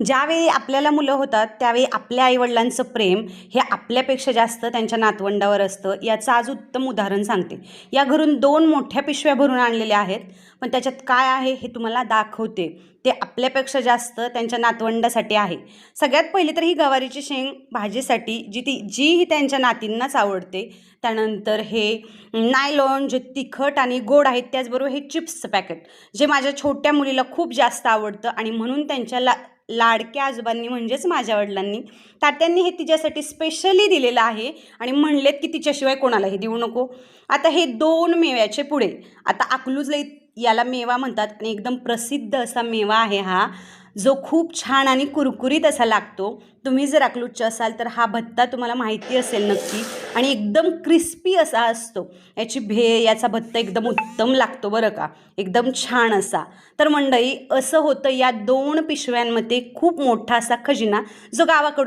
ज्यावेळी आपल्याला मुलं होतात त्यावेळी आपल्या आईवडिलांचं प्रेम हे आपल्यापेक्षा जास्त त्यांच्या नातवंडावर असतं. याचं आज उत्तम उदाहरण सांगते. या घरून 2 मोठ्या पिशव्या भरून आणलेल्या आहेत, पण त्याच्यात काय आहे हे तुम्हाला दाखवते. ते आपल्यापेक्षा जास्त त्यांच्या नातवंडासाठी आहे. सगळ्यात पहिली तर ही गवारीची शेंग भाजीसाठी जीही त्यांच्या नातींनाच आवडते. त्यानंतर हे नायलॉन जे तिखट आणि गोड आहेत, त्याचबरोबर हे चिप्सचं पॅकेट जे माझ्या छोट्या मुलीला खूप जास्त आवडतं आणि म्हणून त्यांच्या लाडक्या आजोबांनी म्हणजेच माझ्या वडिलांनी तात्यांनी हे तिच्यासाठी स्पेशली दिलेलं आहे आणि म्हणलेत की तिच्याशिवाय कोणालाही देऊ नको. आता हे 2 मेव्याचे पुडे. आता अकलूजला याला मेवा म्हणतात आणि एकदम प्रसिद्ध असा मेवा आहे हा, जो खूप छान आणि कुरकुरीत असा लागतो. तुम्ही जर अकलूजचे असाल तर हा भत्ता तुम्हाला माहिती असेल नक्की आणि एकदम क्रिस्पी असा असतो. याचा भत्ता एकदम उत्तम लागतो बरं का, एकदम छान असा. तर मंडळी असं होतं या 2 पिशव्यांमध्ये खूप मोठा असा खजिना जो गावाकडून